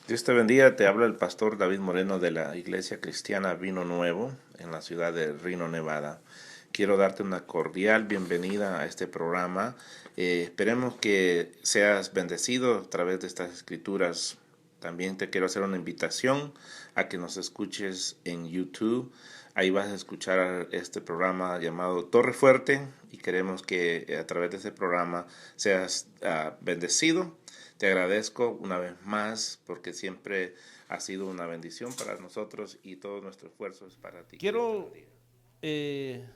Dios te bendiga, te habla el pastor David Moreno de la Iglesia Cristiana Vino Nuevo en la ciudad de Reno, Nevada. Quiero darte una cordial bienvenida a este programa. Esperemos que seas bendecido a través de estas escrituras. También te quiero hacer una invitación a que nos escuches en YouTube. Ahí vas a escuchar este programa llamado Torre Fuerte y queremos que a través de este programa seas bendecido. Te agradezco una vez más porque siempre ha sido una bendición para nosotros y todo nuestro esfuerzo es para ti. Que Dios te Quiero bendiga. eh,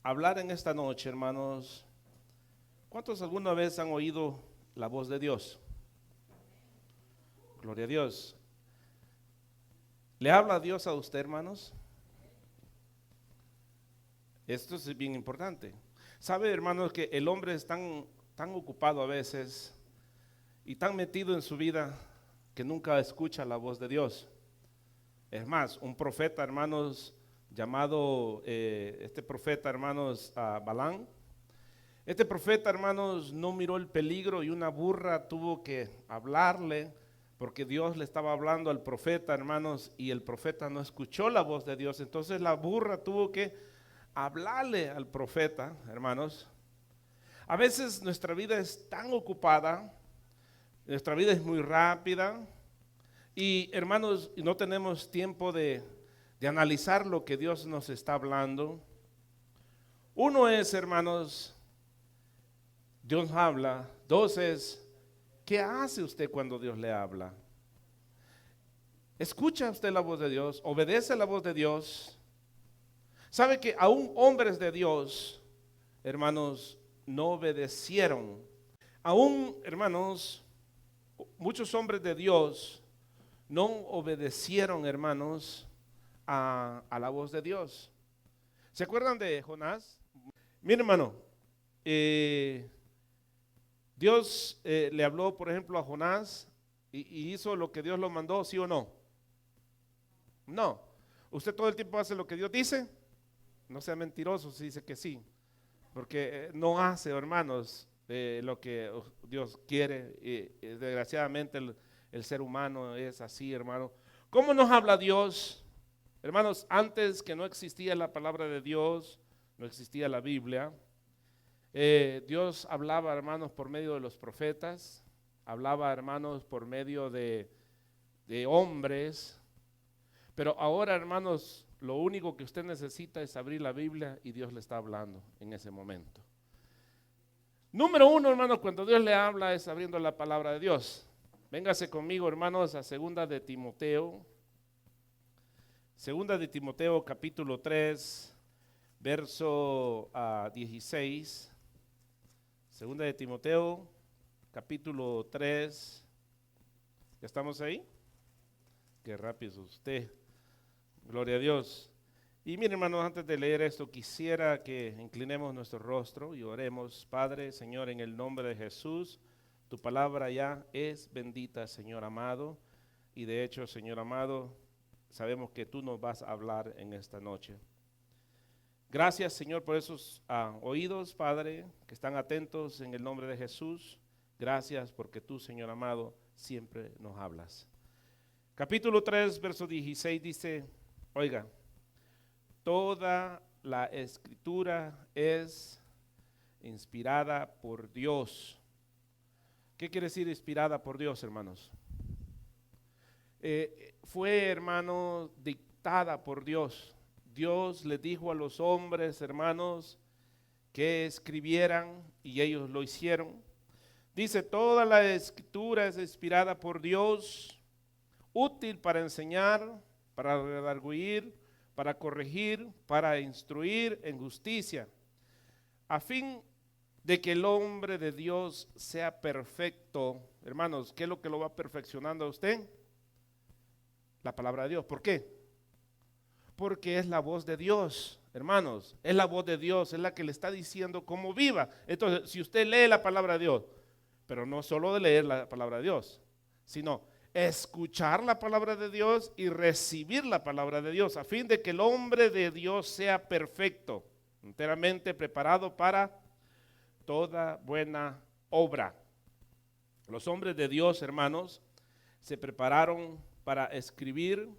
hablar en esta noche, hermanos. ¿Cuántos alguna vez han oído la voz de Dios? Gloria a Dios. ¿Le habla Dios a usted, hermanos? Esto es bien importante. ¿Sabe, hermanos, que el hombre es tan ocupado a veces y tan metido en su vida que nunca escucha la voz de Dios? Es más, un profeta, hermanos, llamado, este profeta, hermanos, Balán. Este profeta, hermanos, no miró el peligro y una burra tuvo que hablarle porque Dios le estaba hablando al profeta, hermanos, y el profeta no escuchó la voz de Dios. Entonces la burra tuvo que hablarle al profeta, hermanos. A veces nuestra vida es tan ocupada, nuestra vida es muy rápida y, hermanos, no tenemos tiempo de analizar lo que Dios nos está hablando. Uno es, hermanos, Dios habla. Dos es, ¿qué hace usted cuando Dios le habla? ¿Escucha usted la voz de Dios? ¿Obedece la voz de Dios? ¿Sabe que aún hombres de Dios, hermanos, no obedecieron? Aún, hermanos, muchos hombres de Dios no obedecieron, hermanos, a la voz de Dios. ¿Se acuerdan de Jonás? Mire, hermano, eh, Dios le habló, por ejemplo, a Jonás y hizo lo que Dios lo mandó, ¿sí o no? No. ¿Usted todo el tiempo hace lo que Dios dice? No sea mentiroso si dice que sí, porque no hace, hermanos, lo que Dios quiere. Desgraciadamente el ser humano es así, hermano. ¿Cómo nos habla Dios? Hermanos, antes que no existía la palabra de Dios, no existía la Biblia. Dios hablaba, hermanos, por medio de los profetas, hablaba, hermanos, por medio de hombres, pero ahora, hermanos, lo único que usted necesita es abrir la Biblia y Dios le está hablando en ese momento. Número uno, hermanos, cuando Dios le habla es abriendo la palabra de Dios. Véngase conmigo, hermanos, a segunda de Timoteo capítulo 3, verso 16. Segunda de Timoteo, capítulo 3. ¿Ya estamos ahí? Qué rápido es usted. Gloria a Dios. Y miren, hermanos, antes de leer esto, quisiera que inclinemos nuestro rostro y oremos. Padre, Señor, en el nombre de Jesús, tu palabra ya es bendita, Señor amado. Y de hecho, Señor amado, sabemos que tú nos vas a hablar en esta noche. Gracias, Señor, por esos oídos, Padre, que están atentos en el nombre de Jesús. Gracias porque tú, Señor amado, siempre nos hablas. Capítulo 3, verso 16 dice, oiga, toda la escritura es inspirada por Dios. ¿Qué quiere decir inspirada por Dios, hermanos? Fue, hermano, dictada por Dios. Dios le dijo a los hombres, hermanos, que escribieran y ellos lo hicieron. Dice, toda la escritura es inspirada por Dios, útil para enseñar, para redarguir, para corregir, para instruir en justicia, a fin de que el hombre de Dios sea perfecto. Hermanos, ¿qué es lo que lo va perfeccionando a usted? La palabra de Dios. ¿Por qué? Porque es la voz de Dios, hermanos, es la voz de Dios, es la que le está diciendo cómo viva. Entonces, si usted lee la palabra de Dios, pero no solo de leer la palabra de Dios, sino escuchar la palabra de Dios y recibir la palabra de Dios, a fin de que el hombre de Dios sea perfecto, enteramente preparado para toda buena obra. Los hombres de Dios, hermanos, se prepararon para escribir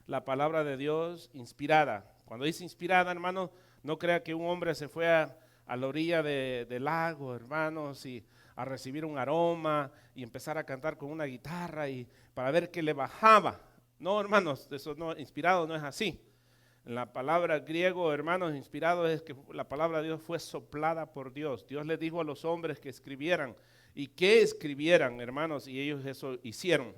la palabra de Dios inspirada. Cuando dice inspirada, hermano, no crea que un hombre se fue a la orilla del lago, hermanos, y a recibir un aroma y empezar a cantar con una guitarra y para ver qué le bajaba. No, hermanos, eso no, inspirado no es así. En la palabra griego, hermanos, inspirado es que la palabra de Dios fue soplada por Dios. Dios le dijo a los hombres que escribieran y que escribieran, hermanos, y ellos eso hicieron.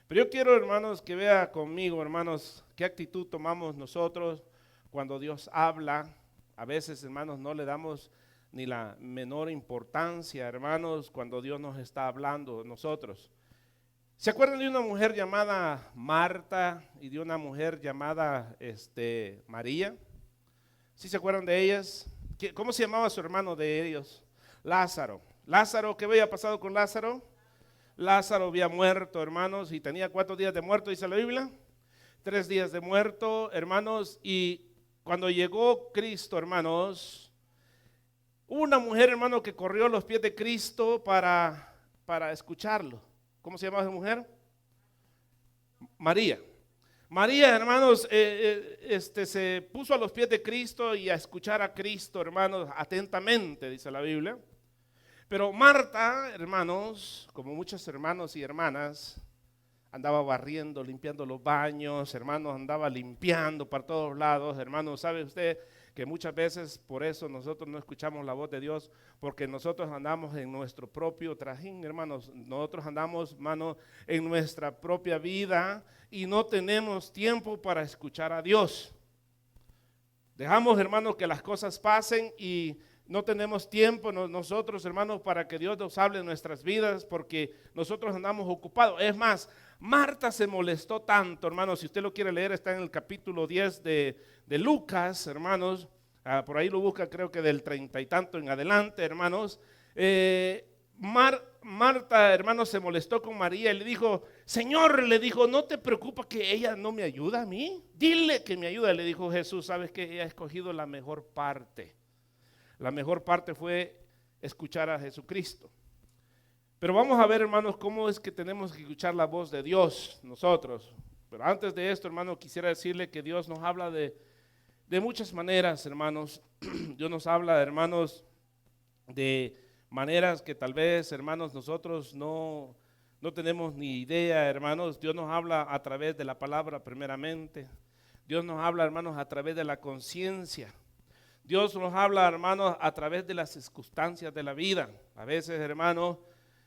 Pero yo quiero, hermanos, que vea conmigo, hermanos, qué actitud tomamos nosotros cuando Dios habla. A veces, hermanos, no le damos ni la menor importancia, hermanos, cuando Dios nos está hablando nosotros. ¿Se acuerdan de una mujer llamada Marta y de una mujer llamada María? ¿Sí se acuerdan de ellas? ¿Cómo se llamaba su hermano de ellos? Lázaro. Lázaro, ¿qué había pasado con Lázaro? Lázaro había muerto, hermanos, y tenía 4 días de muerto, dice la Biblia. 3 días de muerto, hermanos, y cuando llegó Cristo, hermanos, hubo una mujer, hermano, que corrió a los pies de Cristo para escucharlo. ¿Cómo se llama esa mujer? María. María, hermanos, se puso a los pies de Cristo y a escuchar a Cristo, hermanos, atentamente, dice la Biblia. Pero Marta, hermanos, como muchos hermanos y hermanas, andaba barriendo, limpiando los baños, hermanos, andaba limpiando para todos lados. Hermanos, ¿sabe usted que muchas veces por eso nosotros no escuchamos la voz de Dios? Porque nosotros andamos en nuestro propio trajín, hermanos. Nosotros andamos, hermanos, en nuestra propia vida y no tenemos tiempo para escuchar a Dios. Dejamos, hermanos, que las cosas pasen y no tenemos tiempo nosotros, hermanos, para que Dios nos hable en nuestras vidas porque nosotros andamos ocupados. Es más, Marta se molestó tanto, hermanos, si usted lo quiere leer, está en el capítulo 10 de Lucas, hermanos, por ahí lo busca, creo que del 30 y tanto en adelante, hermanos. Marta, hermanos, se molestó con María y le dijo, Señor, le dijo, ¿no te preocupa que ella no me ayuda a mí? Dile que me ayuda, le dijo Jesús, sabes que ella ha escogido la mejor parte. La mejor parte fue escuchar a Jesucristo. Pero vamos a ver, hermanos, cómo es que tenemos que escuchar la voz de Dios nosotros. Pero antes de esto, hermano, quisiera decirle que Dios nos habla de muchas maneras, hermanos. Dios nos habla, hermanos, de maneras que tal vez, hermanos, nosotros no tenemos ni idea, hermanos. Dios nos habla a través de la palabra primeramente. Dios nos habla, hermanos, a través de la conciencia. Dios nos habla, hermanos, a través de las circunstancias de la vida. A veces, hermanos,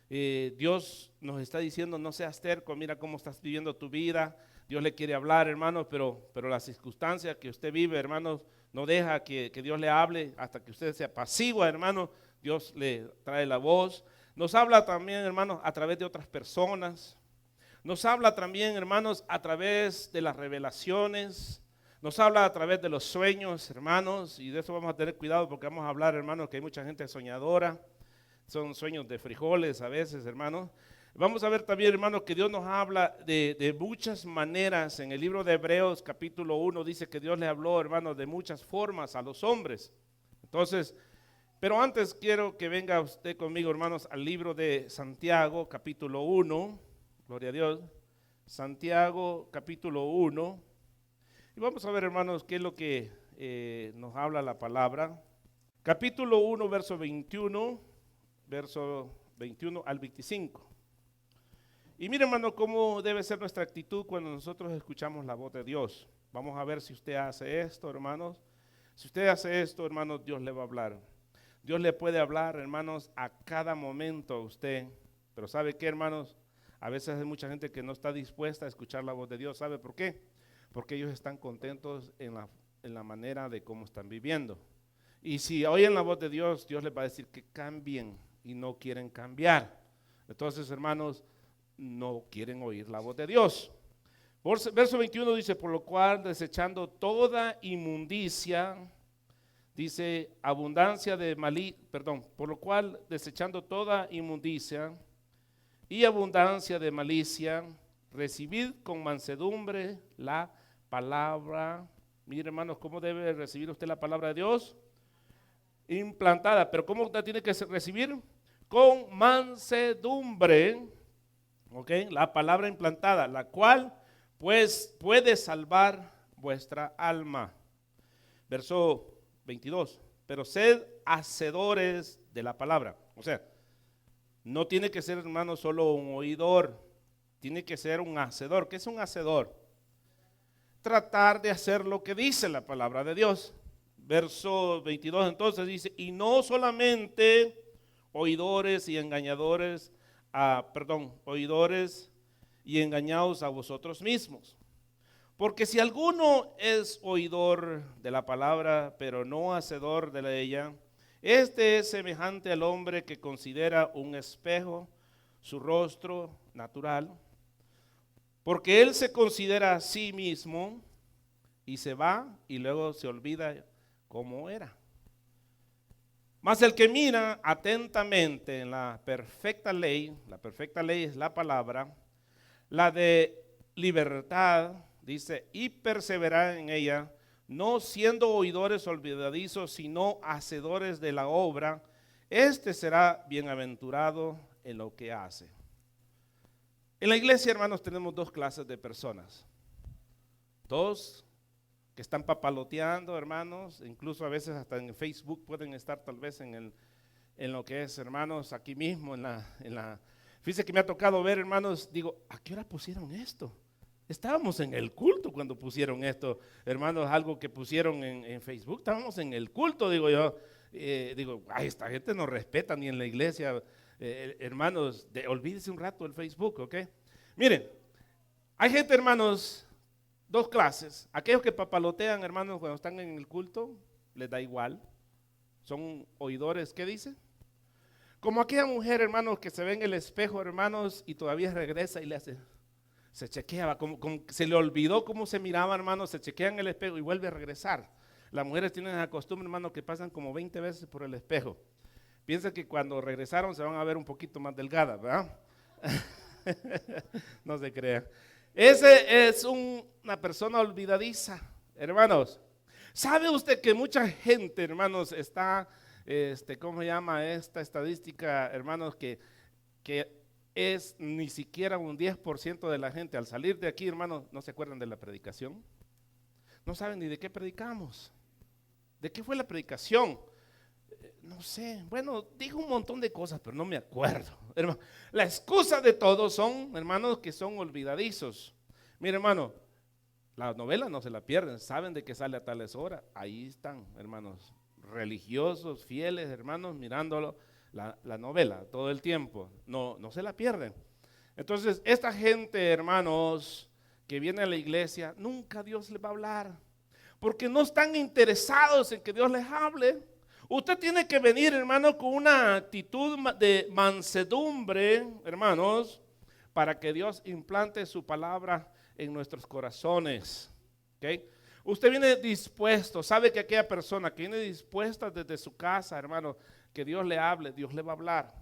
Dios nos está diciendo, no seas terco, mira cómo estás viviendo tu vida. Dios le quiere hablar, hermanos, pero las circunstancias que usted vive, hermanos, no deja que Dios le hable hasta que usted sea pasivo, hermanos. Dios le trae la voz. Nos habla también, hermanos, a través de otras personas. Nos habla también, hermanos, a través de las revelaciones. Nos habla a través de los sueños, hermanos, y de eso vamos a tener cuidado porque vamos a hablar, hermanos, que hay mucha gente soñadora. Son sueños de frijoles a veces, hermanos. Vamos a ver también, hermanos, que Dios nos habla de muchas maneras. En el libro de Hebreos, capítulo 1, dice que Dios le habló, hermanos, de muchas formas a los hombres. Entonces, pero antes quiero que venga usted conmigo, hermanos, al libro de Santiago, capítulo 1. Gloria a Dios. Santiago, capítulo 1. Y vamos a ver, hermanos, qué es lo que nos habla la palabra. Capítulo 1, verso 21 al 25. Y mire, hermano, cómo debe ser nuestra actitud cuando nosotros escuchamos la voz de Dios. Vamos a ver si usted hace esto, hermanos. Si usted hace esto, hermanos, Dios le va a hablar. Dios le puede hablar, hermanos, a cada momento a usted. Pero ¿sabe qué, hermanos? A veces hay mucha gente que no está dispuesta a escuchar la voz de Dios. ¿Sabe por qué? Porque ellos están contentos en la manera de cómo están viviendo. Y si oyen la voz de Dios, Dios les va a decir que cambien y no quieren cambiar. Entonces, hermanos, no quieren oír la voz de Dios. Verso 21 dice, por lo cual desechando toda inmundicia, dice por lo cual desechando toda inmundicia y abundancia de malicia, recibid con mansedumbre la palabra. Mire, hermanos, ¿cómo debe recibir usted la palabra de Dios? Implantada. Pero ¿cómo la tiene que recibir? Con mansedumbre, ¿ok? La palabra implantada, la cual pues puede salvar vuestra alma. Verso 22, pero sed hacedores de la palabra. O sea, no tiene que ser, hermano, solo un oidor, tiene que ser un hacedor. ¿Qué es un hacedor? Tratar de hacer lo que dice la palabra de Dios. Verso 22 entonces dice, y no solamente oidores y engañadores, oidores y engañados a vosotros mismos. Porque si alguno es oidor de la palabra, pero no hacedor de ella, este es semejante al hombre que considera un espejo su rostro natural, porque él se considera a sí mismo y se va y luego se olvida cómo era. Mas el que mira atentamente en la perfecta ley es la palabra, la de libertad, dice, y perseverar en ella, no siendo oidores olvidadizos, sino hacedores de la obra, este será bienaventurado en lo que hace. En la iglesia, hermanos, tenemos dos clases de personas. Dos que están papaloteando, hermanos, incluso a veces hasta en Facebook pueden estar tal vez en lo que es, hermanos, aquí mismo fíjese que me ha tocado ver, hermanos, digo, ¿a qué hora pusieron esto? Estábamos en el culto cuando pusieron esto, hermanos, algo que pusieron en Facebook, estábamos en el culto, digo yo, ay, esta gente no respeta ni en la iglesia, hermanos, olvídese un rato el Facebook, ¿ok? Miren, hay gente, hermanos, dos clases, aquellos que papalotean, hermanos, cuando están en el culto, les da igual, son oidores, ¿qué dice? Como aquella mujer, hermanos, que se ve en el espejo, hermanos, y todavía regresa y le hace, se chequeaba, como se le olvidó cómo se miraba, hermanos, se chequea en el espejo y vuelve a regresar. Las mujeres tienen la costumbre, hermanos, que pasan como 20 veces por el espejo. Piensan que cuando regresaron se van a ver un poquito más delgadas, ¿verdad? No se crea. Ese es una persona olvidadiza, hermanos. ¿Sabe usted que mucha gente, hermanos, está, ¿cómo se llama esta estadística, hermanos, que es ni siquiera un 10% de la gente al salir de aquí, hermanos, no se acuerdan de la predicación? No saben ni de qué predicamos. ¿De qué fue la predicación? No sé, bueno, dijo un montón de cosas, pero no me acuerdo. Hermano, la excusa de todos son, hermanos, que son olvidadizos. Mire, hermano, las novelas no se la pierden, saben de que sale a tales horas. Ahí están, hermanos, religiosos, fieles, hermanos, mirándolo, la novela todo el tiempo. No se la pierden. Entonces, esta gente, hermanos, que viene a la iglesia, nunca Dios les va a hablar, porque no están interesados en que Dios les hable. Usted tiene que venir, hermano, con una actitud de mansedumbre, hermanos, para que Dios implante su palabra en nuestros corazones. ¿Okay? Usted viene dispuesto, sabe que aquella persona que viene dispuesta desde su casa, hermano, que Dios le hable, Dios le va a hablar.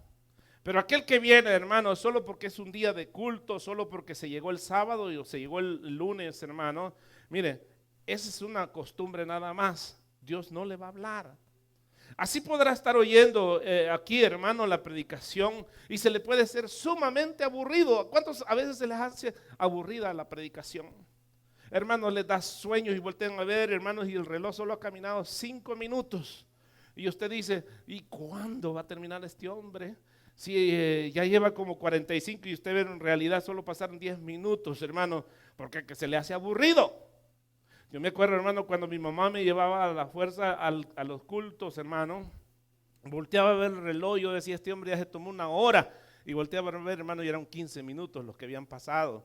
Pero aquel que viene, hermano, solo porque es un día de culto, solo porque se llegó el sábado o se llegó el lunes, hermano, mire, esa es una costumbre nada más. Dios no le va a hablar. Así podrá estar oyendo aquí, hermano, la predicación y se le puede ser sumamente aburrido. ¿A cuántos a veces se les hace aburrida la predicación? Hermanos, les da sueños y voltean a ver, hermanos, y el reloj solo ha caminado 5 minutos. Y usted dice, ¿y cuándo va a terminar este hombre? Si ya lleva como 45 y usted ve en realidad solo pasaron 10 minutos, hermano, porque que se le hace aburrido. Yo me acuerdo, hermano, cuando mi mamá me llevaba a la fuerza a los cultos, hermano, volteaba a ver el reloj, yo decía, este hombre ya se tomó 1 hora, y volteaba a ver, hermano, y eran 15 minutos los que habían pasado.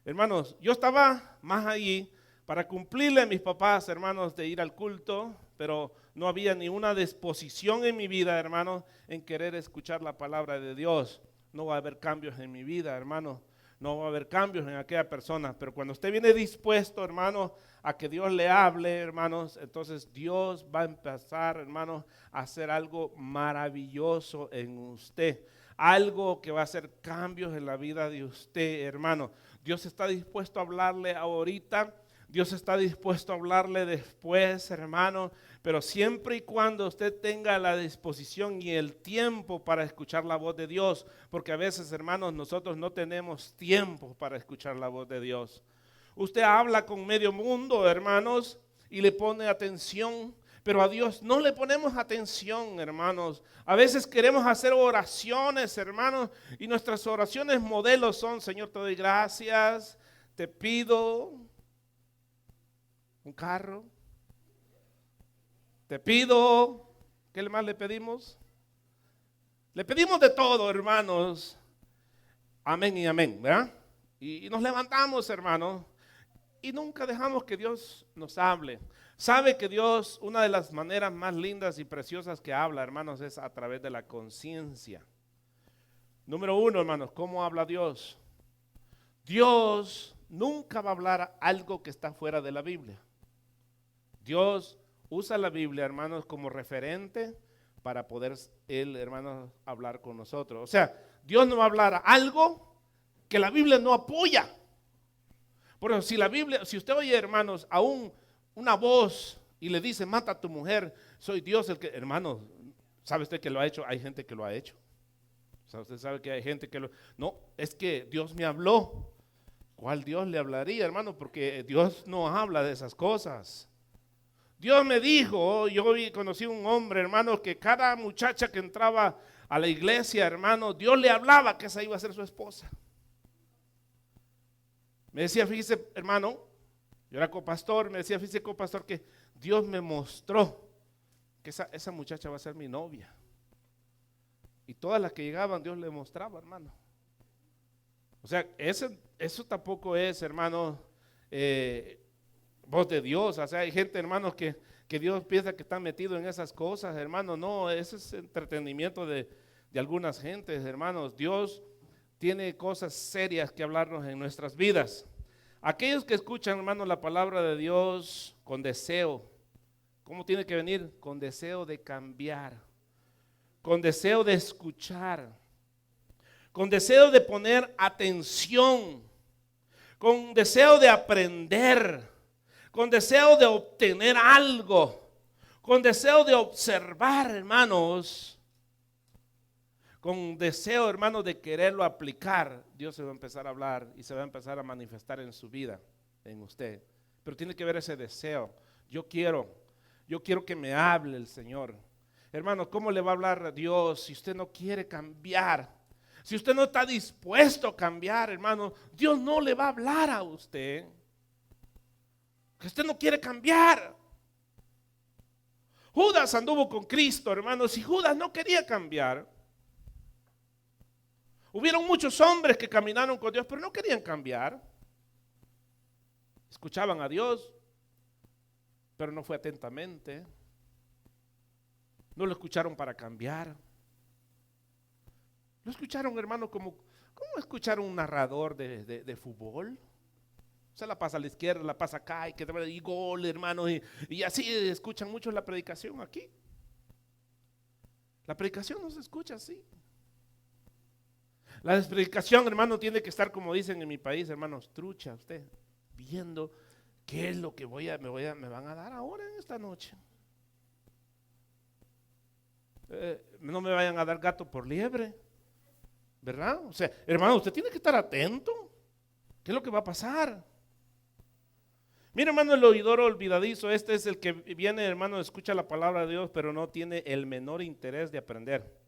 Hermanos, yo estaba más allí para cumplirle a mis papás, hermanos, de ir al culto, pero no había ni una disposición en mi vida, hermanos, en querer escuchar la palabra de Dios. No va a haber cambios en mi vida, hermano. No va a haber cambios en aquella persona, pero cuando usted viene dispuesto, hermano, a que Dios le hable, hermanos, entonces Dios va a empezar, hermanos, a hacer algo maravilloso en usted, algo que va a hacer cambios en la vida de usted, hermano. Dios está dispuesto a hablarle ahorita Dios está dispuesto a hablarle después, hermano, pero siempre y cuando usted tenga la disposición y el tiempo para escuchar la voz de Dios, porque a veces, hermanos, nosotros no tenemos tiempo para escuchar la voz de Dios. Usted habla con medio mundo, hermanos, y le pone atención, pero a Dios no le ponemos atención, hermanos. A veces queremos hacer oraciones, hermanos, y nuestras oraciones modelos son: Señor, te doy gracias, te pido un carro, te pido, ¿qué más le pedimos? Le pedimos de todo, hermanos. Amén y amén, ¿verdad? Y nos levantamos, hermanos, y nunca dejamos que Dios nos hable. Sabe que Dios, una de las maneras más lindas y preciosas que habla, hermanos, es a través de la conciencia. Número uno, hermanos, ¿cómo habla Dios? Dios nunca va a hablar algo que está fuera de la Biblia. Dios usa la Biblia, hermanos, como referente para poder Él, hermanos, hablar con nosotros. O sea, Dios no va a hablar algo que la Biblia no apoya. Por eso, si la Biblia, si usted oye, hermanos, a una voz y le dice: mata a tu mujer, soy Dios el que, hermanos, ¿sabe usted que lo ha hecho? Hay gente que lo ha hecho. O sea, usted sabe que hay gente que lo, no, es que Dios me habló. ¿Cuál Dios le hablaría, hermano? Porque Dios no habla de esas cosas. Dios me dijo, yo conocí un hombre, hermano, que cada muchacha que entraba a la iglesia, hermano, Dios le hablaba que esa iba a ser su esposa. Me decía, fíjese, hermano, yo era copastor, me decía, fíjese, copastor, que Dios me mostró que esa muchacha va a ser mi novia. Y todas las que llegaban, Dios le mostraba, hermano. O sea, eso tampoco es, hermano, voz de Dios. O sea, hay gente, hermanos, que Dios piensa que está metido en esas cosas, hermano. No, ese es entretenimiento de algunas gentes, hermanos. Dios tiene cosas serias que hablarnos en nuestras vidas. Aquellos que escuchan, hermanos, la palabra de Dios con deseo, ¿cómo tiene que venir? Con deseo de cambiar, con deseo de escuchar, con deseo de poner atención, con deseo de aprender, con deseo de obtener algo, con deseo de observar, hermanos, con deseo, hermanos, de quererlo aplicar. Dios se va a empezar a hablar y se va a empezar a manifestar en su vida, en usted. Pero tiene que ver ese deseo. Yo quiero que me hable el Señor. Hermano, ¿cómo le va a hablar a Dios si usted no quiere cambiar? Si usted no está dispuesto a cambiar, hermano, Dios no le va a hablar a usted. Que usted no quiere cambiar. Judas anduvo con Cristo, hermanos, y Judas no quería cambiar. Hubieron muchos hombres que caminaron con Dios, pero no querían cambiar. Escuchaban a Dios, pero no fue atentamente. No lo escucharon para cambiar. Lo escucharon, hermano, ¿cómo escuchar un narrador de fútbol? Se la pasa a la izquierda, la pasa acá, y gol, hermano, y así escuchan mucho la predicación aquí. La predicación no se escucha así. La predicación, hermano, tiene que estar, como dicen en mi país, hermanos, trucha, usted, viendo qué es lo que me van a dar ahora en esta noche. No me vayan a dar gato por liebre, ¿verdad? O sea, hermano, usted tiene que estar atento. ¿Qué es lo que va a pasar? Mira, hermano, el oidor olvidadizo, este es el que viene, hermano, escucha la palabra de Dios, pero no tiene el menor interés de aprender.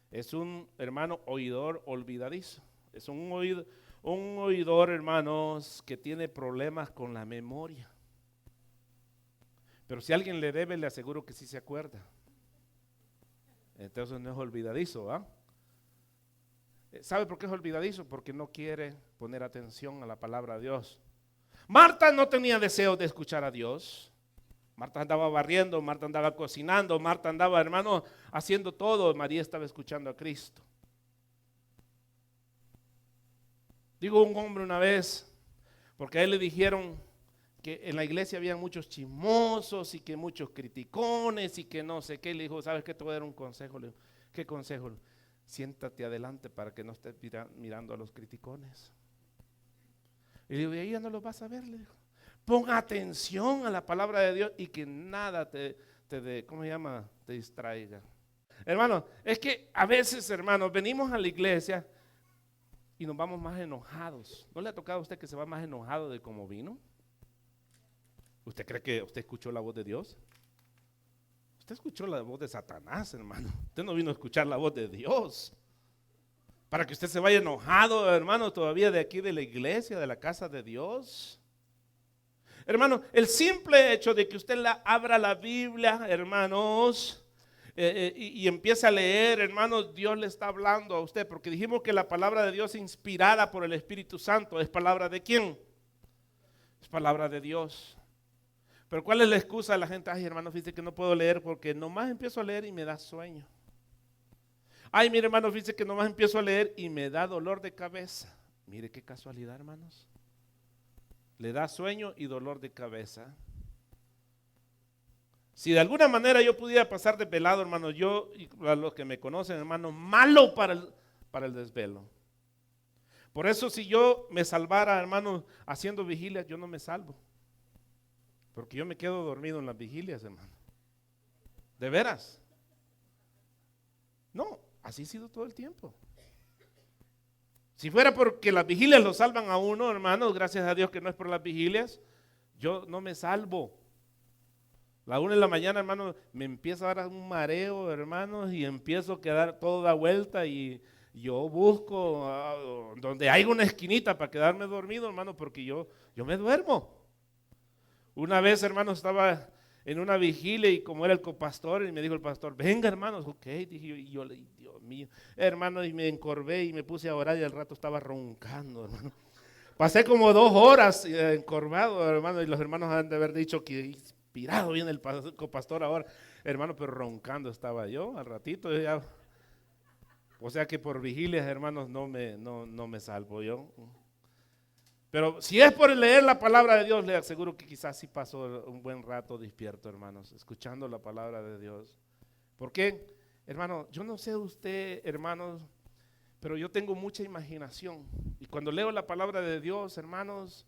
Es un, hermano, oidor olvidadizo. Es un oidor, hermanos, que tiene problemas con la memoria. Pero si alguien le debe, le aseguro que sí se acuerda. Entonces no es olvidadizo, ¿ah? ¿Sabe por qué es olvidadizo? Porque no quiere poner atención a la palabra de Dios. Marta no tenía deseo de escuchar a Dios. Marta andaba barriendo, Marta andaba cocinando, Marta andaba, hermano, haciendo todo. María estaba escuchando a Cristo. Digo un hombre una vez, porque a él le dijeron que en la iglesia había muchos chismosos y que muchos criticones y que no sé qué. Le dijo, ¿sabes qué? Te voy a dar un consejo. Le dijo, ¿qué consejo? Siéntate adelante para que no estés mirando a los criticones. Y le digo, ¿y ahí ya no los vas a ver? Le dijo, Pon atención a la palabra de Dios y que nada te distraiga. Hermano, es que a veces, hermanos, venimos a la iglesia y nos vamos más enojados. ¿No le ha tocado a usted que se va más enojado de cómo vino? ¿Usted cree que usted escuchó la voz de Dios? Usted escuchó la voz de Satanás, hermano. Usted no vino a escuchar la voz de Dios. Para que usted se vaya enojado, hermano, todavía de aquí de la iglesia, de la casa de Dios. Hermano, el simple hecho de que usted abra la Biblia, hermanos, y empiece a leer, hermanos, Dios le está hablando a usted, porque dijimos que la palabra de Dios inspirada por el Espíritu Santo, ¿es palabra de quién? Es palabra de Dios. Pero ¿cuál es la excusa de la gente? Ay, hermano, fíjese que no puedo leer porque nomás empiezo a leer y me da sueño. Ay, mire, hermano, fíjese que nomás empiezo a leer y me da dolor de cabeza. Mire qué casualidad, hermanos. Le da sueño y dolor de cabeza. Si de alguna manera yo pudiera pasar desvelado, hermano, yo, y a los que me conocen, hermano, malo para el desvelo. Por eso si yo me salvara, hermano, haciendo vigilias, yo no me salvo. Porque yo me quedo dormido en las vigilias, hermano. ¿De veras? No, así ha sido todo el tiempo. Si fuera porque las vigilias lo salvan a uno, hermanos, gracias a Dios que no es por las vigilias, yo no me salvo. La 1 de la mañana, hermano, me empieza a dar un mareo, hermanos, y empiezo a quedar toda vuelta y yo busco donde hay una esquinita para quedarme dormido, hermano, porque yo me duermo. Una vez, hermano, estaba en una vigilia y como era el copastor, y me dijo el pastor, venga, hermanos, ok, dije yo, y yo le dije, Dios mío, hermano, y me encorvé y me puse a orar y al rato estaba roncando, hermano. Pasé como 2 horas encorvado, hermano, y los hermanos han de haber dicho que inspirado viene el copastor ahora, hermano, pero roncando estaba yo al ratito, ya. O sea que por vigilias, hermanos, no me salvo yo. Pero si es por leer la palabra de Dios, le aseguro que quizás sí pasó un buen rato despierto, hermanos, escuchando la palabra de Dios. ¿Por qué? Hermano, yo no sé usted, hermanos, pero yo tengo mucha imaginación. Y cuando leo la palabra de Dios, hermanos,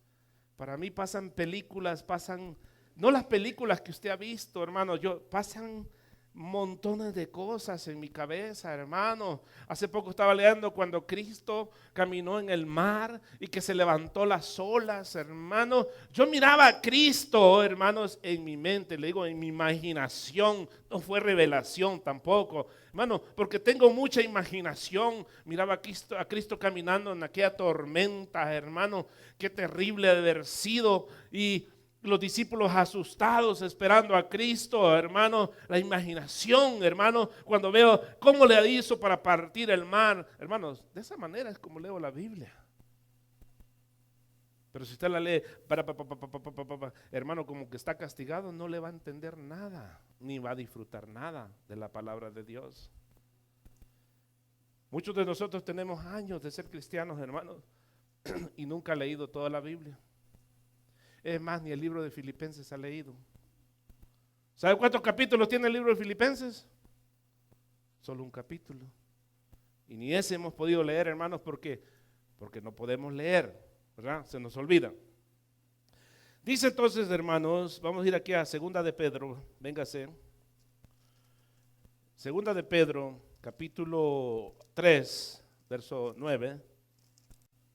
para mí pasan películas, no las películas que usted ha visto, hermano, pasan montones de cosas en mi cabeza, hermano. Hace poco estaba leyendo cuando Cristo caminó en el mar y que se levantó las olas, hermano. Yo miraba a Cristo, hermanos, en mi mente, le digo, en mi imaginación. No fue revelación tampoco, hermano, porque tengo mucha imaginación. Miraba a Cristo caminando en aquella tormenta, hermano. Qué terrible de haber sido. Y los discípulos asustados esperando a Cristo, hermano, la imaginación, hermano, cuando veo cómo le hizo para partir el mar, hermanos, de esa manera es como leo la Biblia. Pero si usted la lee, hermano, como que está castigado, no le va a entender nada, ni va a disfrutar nada de la palabra de Dios. Muchos de nosotros tenemos años de ser cristianos, hermanos, y nunca ha leído toda la Biblia. Es más, ni el libro de Filipenses ha leído. ¿Sabe cuántos capítulos tiene el libro de Filipenses? Solo un capítulo. Y ni ese hemos podido leer, hermanos, porque no podemos leer, ¿verdad? Se nos olvida. Dice entonces, hermanos, vamos a ir aquí a 2 de Pedro, véngase. 2 de Pedro, capítulo 3, verso 9.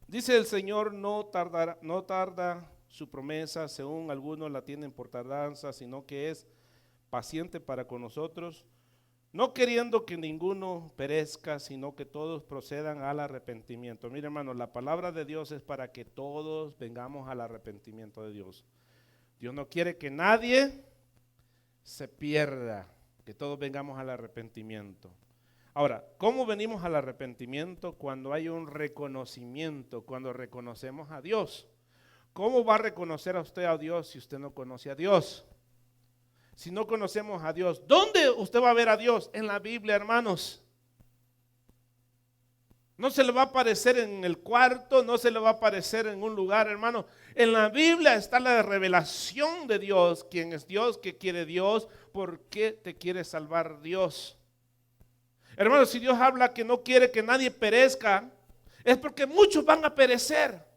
Dice el Señor, no tarda su promesa, según algunos la tienen por tardanza, sino que es paciente para con nosotros, no queriendo que ninguno perezca, sino que todos procedan al arrepentimiento. Mire, hermano, la palabra de Dios es para que todos vengamos al arrepentimiento de Dios. Dios no quiere que nadie se pierda, que todos vengamos al arrepentimiento. Ahora, ¿cómo venimos al arrepentimiento? Cuando hay un reconocimiento, cuando reconocemos a Dios. ¿Cómo va a reconocer a usted a Dios si usted no conoce a Dios? Si no conocemos a Dios, ¿dónde usted va a ver a Dios? En la Biblia, hermanos. No se le va a aparecer en el cuarto, no se le va a aparecer en un lugar, hermano. En la Biblia está la revelación de Dios. ¿Quién es Dios? ¿Qué quiere Dios? ¿Por qué te quiere salvar Dios? Hermano, si Dios habla que no quiere que nadie perezca, es porque muchos van a perecer.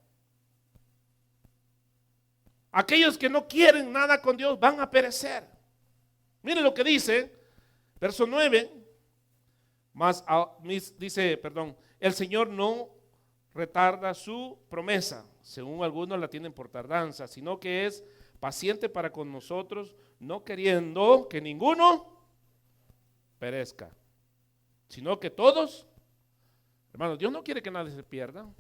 Aquellos que no quieren nada con Dios van a perecer. Mire lo que dice, verso 9, el Señor no retarda su promesa, según algunos la tienen por tardanza, sino que es paciente para con nosotros, no queriendo que ninguno perezca, sino que todos, hermanos, Dios no quiere que nadie se pierda.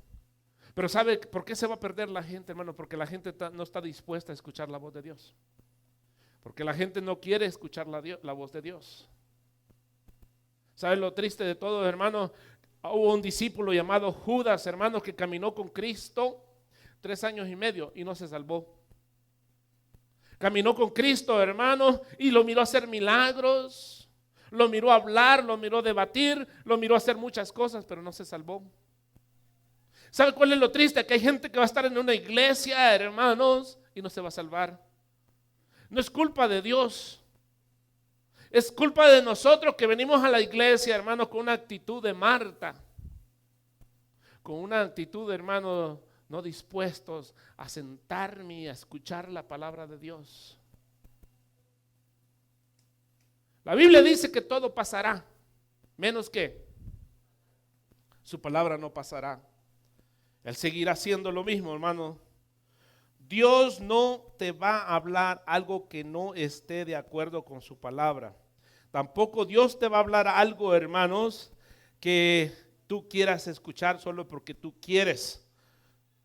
Pero ¿sabe por qué se va a perder la gente, hermano? Porque la gente no está dispuesta a escuchar la voz de Dios. Porque la gente no quiere escuchar la voz de Dios. ¿Sabe lo triste de todo, hermano? Hubo un discípulo llamado Judas, hermano, que caminó con Cristo 3 años y medio y no se salvó. Caminó con Cristo, hermano, y lo miró hacer milagros, lo miró hablar, lo miró debatir, lo miró hacer muchas cosas, pero no se salvó. ¿Sabe cuál es lo triste? Que hay gente que va a estar en una iglesia, hermanos, y no se va a salvar. No es culpa de Dios. Es culpa de nosotros que venimos a la iglesia, hermanos, con una actitud de Marta. Con una actitud, hermanos, no dispuestos a sentarme y a escuchar la palabra de Dios. La Biblia dice que todo pasará, menos que su palabra no pasará. Él seguirá haciendo lo mismo, hermano. Dios no te va a hablar algo que no esté de acuerdo con su palabra. Tampoco Dios te va a hablar algo, hermanos, que tú quieras escuchar solo porque tú quieres.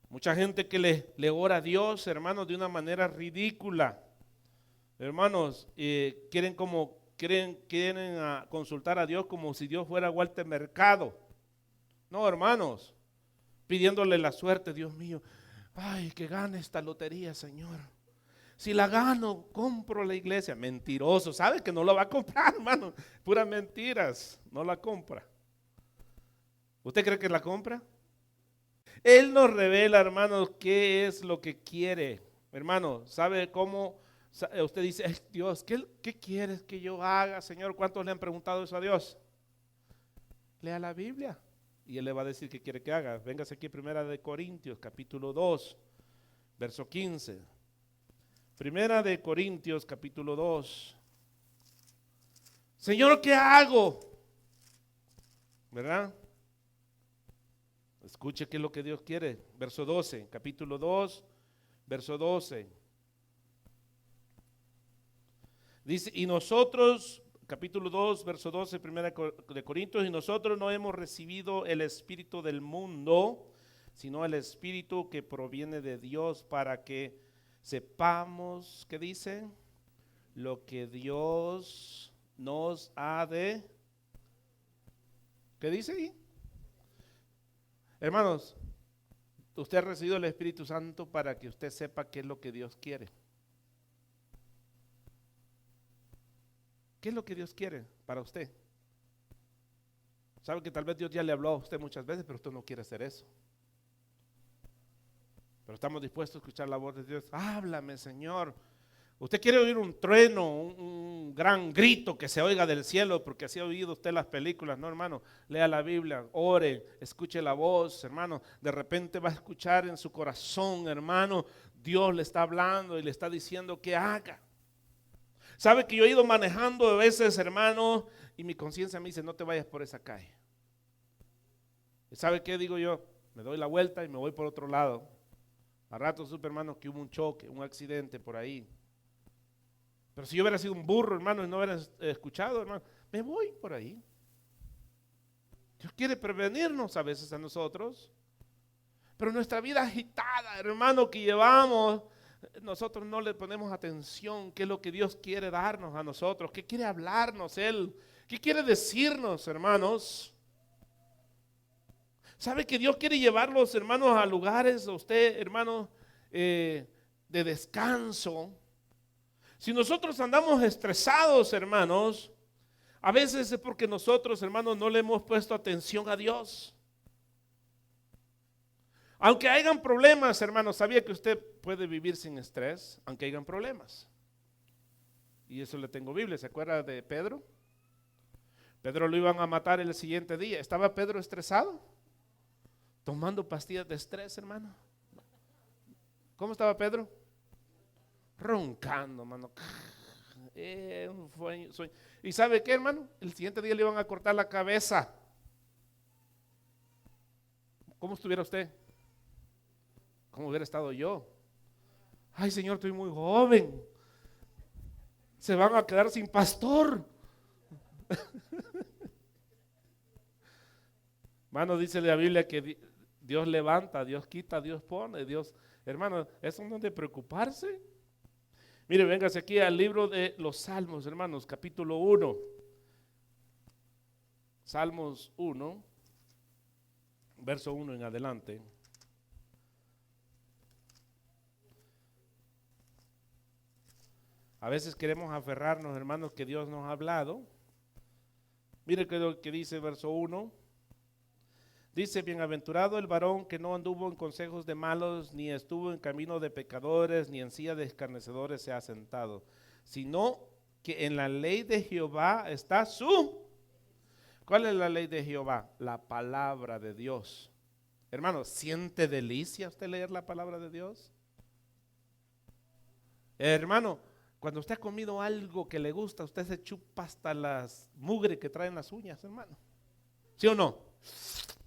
Mucha gente que le ora a Dios, hermanos, de una manera ridícula. Hermanos, quieren consultar a Dios como si Dios fuera Walter Mercado. No, hermanos. Pidiéndole la suerte, Dios mío, ay, que gane esta lotería, Señor. Si la gano, compro la iglesia. Mentiroso, ¿sabe que no la va a comprar, hermano? Puras mentiras, no la compra. ¿Usted cree que la compra? Él nos revela, hermanos, qué es lo que quiere. Hermano, ¿sabe cómo? Usted dice, Dios, ¿qué quieres que yo haga, Señor? ¿Cuántos le han preguntado eso a Dios? Lea la Biblia. Y Él le va a decir qué quiere que haga. Véngase aquí, 1 Corintios, capítulo 2, verso 15. 1 Corintios, capítulo 2. Señor, ¿qué hago? ¿Verdad? Escuche qué es lo que Dios quiere. Verso 12, capítulo 2, verso 12. Dice, y nosotros... Capítulo 2, verso 12, 1 de Corintios, y nosotros no hemos recibido el espíritu del mundo, sino el espíritu que proviene de Dios para que sepamos, ¿qué dice? Lo que Dios nos ha de, ¿qué dice ahí? Hermanos, usted ha recibido el Espíritu Santo para que usted sepa qué es lo que Dios quiere. ¿Qué es lo que Dios quiere para usted? Sabe que tal vez Dios ya le habló a usted muchas veces, pero usted no quiere hacer eso. Pero estamos dispuestos a escuchar la voz de Dios. Háblame, Señor. Usted quiere oír un trueno, un gran grito que se oiga del cielo, porque así ha oído usted las películas, ¿no, hermano? Lea la Biblia, ore, escuche la voz, hermano. De repente va a escuchar en su corazón, hermano, Dios le está hablando y le está diciendo que haga. ¿Sabe que yo he ido manejando a veces, hermano, y mi conciencia me dice, no te vayas por esa calle? ¿Y sabe qué digo yo? Me doy la vuelta y me voy por otro lado. A rato supe, hermano, que hubo un choque, un accidente por ahí. Pero si yo hubiera sido un burro, hermano, y no hubiera escuchado, hermano, me voy por ahí. Dios quiere prevenirnos a veces a nosotros. Pero nuestra vida agitada, hermano, que llevamos, nosotros no le ponemos atención. ¿Qué es lo que Dios quiere darnos a nosotros? ¿Qué quiere hablarnos Él? ¿Qué quiere decirnos, hermanos? ¿Sabe que Dios quiere llevarlos, hermanos, a lugares, a usted, hermano, de descanso? Si nosotros andamos estresados, hermanos, a veces es porque nosotros, hermanos, no le hemos puesto atención a Dios. Aunque hayan problemas, hermanos, ¿sabía que usted puede vivir sin estrés? Aunque hayan problemas. Y eso le tengo Biblia. ¿Se acuerda de Pedro? Pedro lo iban a matar el siguiente día. ¿Estaba Pedro estresado? Tomando pastillas de estrés, hermano. ¿Cómo estaba Pedro? roncando, hermano. Un sueño. ¿Y sabe qué, hermano? El siguiente día le iban a cortar la cabeza. ¿Cómo estuviera usted? ¿Cómo hubiera estado yo? Ay, Señor, estoy muy joven. Se van a quedar sin pastor. Hermano, dice la Biblia que Dios levanta, Dios quita, Dios pone, Dios, hermano, eso no es de preocuparse. Mire, véngase aquí al libro de los Salmos, hermanos, capítulo 1. Salmos 1, verso 1 en adelante. A veces queremos aferrarnos, hermanos, que Dios nos ha hablado. Mire lo que dice verso 1. Dice, bienaventurado el varón que no anduvo en consejos de malos, ni estuvo en camino de pecadores, ni en silla de escarnecedores se ha sentado, sino que en la ley de Jehová está su... ¿Cuál es la ley de Jehová? La palabra de Dios. Hermano, ¿siente delicia usted leer la palabra de Dios? Hermano, cuando usted ha comido algo que le gusta, usted se chupa hasta las mugre que traen las uñas, hermano. ¿Sí o no?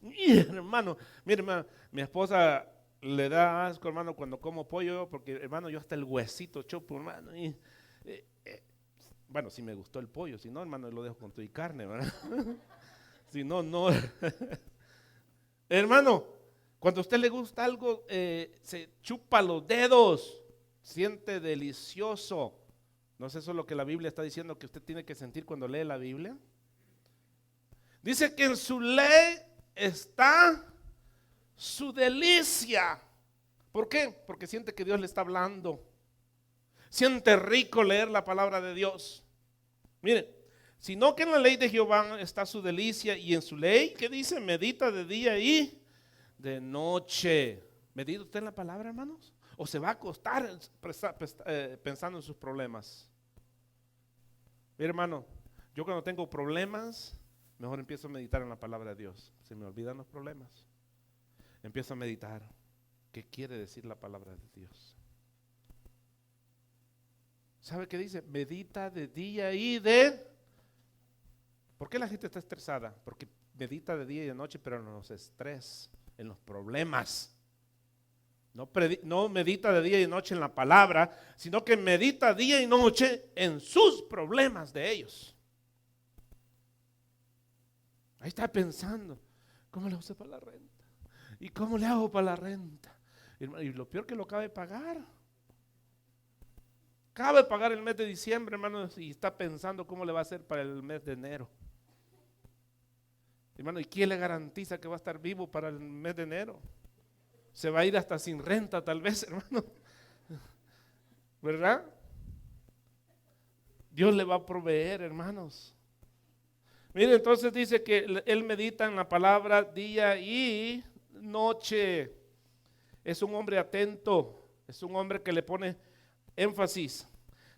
Hermano, mire, hermano, mi esposa le da asco, hermano, cuando como pollo, porque, hermano, yo hasta el huesito chupo, hermano. Y, bueno, si me gustó el pollo, si no, hermano, lo dejo con tu y carne, ¿verdad? Si no, no. Hermano, cuando a usted le gusta algo, se chupa los dedos, siente delicioso. ¿No es eso lo que la Biblia está diciendo que usted tiene que sentir cuando lee la Biblia? Dice que en su ley está su delicia. ¿Por qué? Porque siente que Dios le está hablando. Siente rico leer la palabra de Dios. Miren, sino que en la ley de Jehová está su delicia, y en su ley, ¿qué dice? Medita de día y de noche. ¿Medita usted en la palabra, hermanos? ¿O se va a acostar pensando en sus problemas? Mire, hermano, yo cuando tengo problemas, mejor empiezo a meditar en la palabra de Dios. Se me olvidan los problemas. Empiezo a meditar. ¿Qué quiere decir la palabra de Dios? ¿Sabe qué dice? Medita de día y de... ¿Por qué la gente está estresada? Porque medita de día y de noche, pero en los estrés, en los problemas. No medita de día y de noche en la palabra, sino que medita día y noche en sus problemas de ellos. Ahí está pensando, ¿cómo le hago para la renta? ¿Y cómo le hago para la renta? Y lo peor que lo acaba de pagar. Acaba de pagar el mes de diciembre, hermanos, y está pensando cómo le va a hacer para el mes de enero. Hermano, ¿y quién le garantiza que va a estar vivo para el mes de enero? Se va a ir hasta sin renta tal vez, hermano. ¿Verdad? Dios le va a proveer, hermanos. Mire, entonces dice que él medita en la palabra día y noche. Es un hombre atento, es un hombre que le pone énfasis.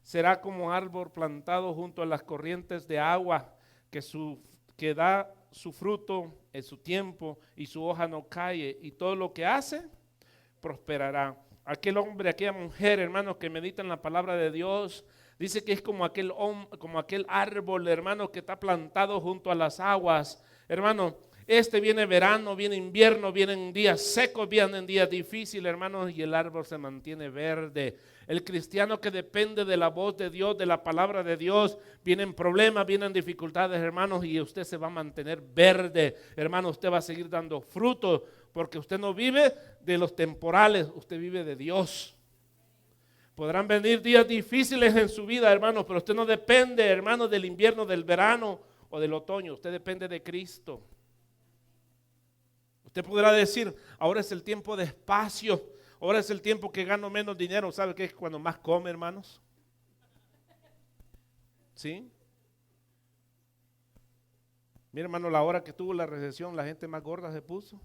Será como árbol plantado junto a las corrientes de agua, que da su fruto en su tiempo y su hoja no cae, y todo lo que hace prosperará. Aquel hombre, aquella mujer, hermanos, que medita en la palabra de Dios, dice que es como aquel árbol, hermano, que está plantado junto a las aguas. Hermano, viene verano, viene invierno, vienen días secos, vienen días difíciles, hermanos, y el árbol se mantiene verde. El cristiano que depende de la voz de Dios, de la palabra de Dios, vienen problemas, vienen dificultades, hermanos, y usted se va a mantener verde. Hermano, usted va a seguir dando fruto, porque usted no vive de los temporales, usted vive de Dios. Podrán venir días difíciles en su vida, hermanos, pero usted no depende, hermanos, del invierno, del verano o del otoño. Usted depende de Cristo. Usted podrá decir, ahora es el tiempo de espacio, ahora es el tiempo que gano menos dinero. ¿Sabe qué es cuando más come, hermanos? ¿Sí? Mira, hermano, la hora que tuvo la recesión, la gente más gorda se puso.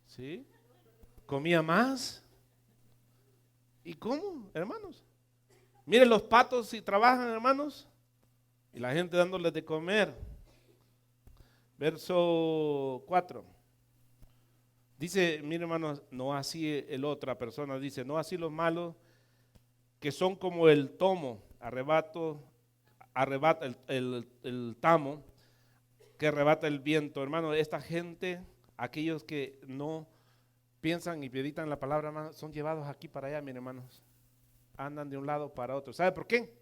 ¿Sí? Comía más. ¿Y cómo, hermanos? Miren los patos si trabajan, hermanos, y la gente dándoles de comer. Verso 4. Dice, mire hermanos, no así el otra persona, dice, no así los malos que son como el tomo, arrebata el tamo que arrebata el viento. Hermano, esta gente, aquellos que no piensan y meditan la palabra, hermano, son llevados aquí para allá, miren hermanos. Andan de un lado para otro. ¿Sabe por qué?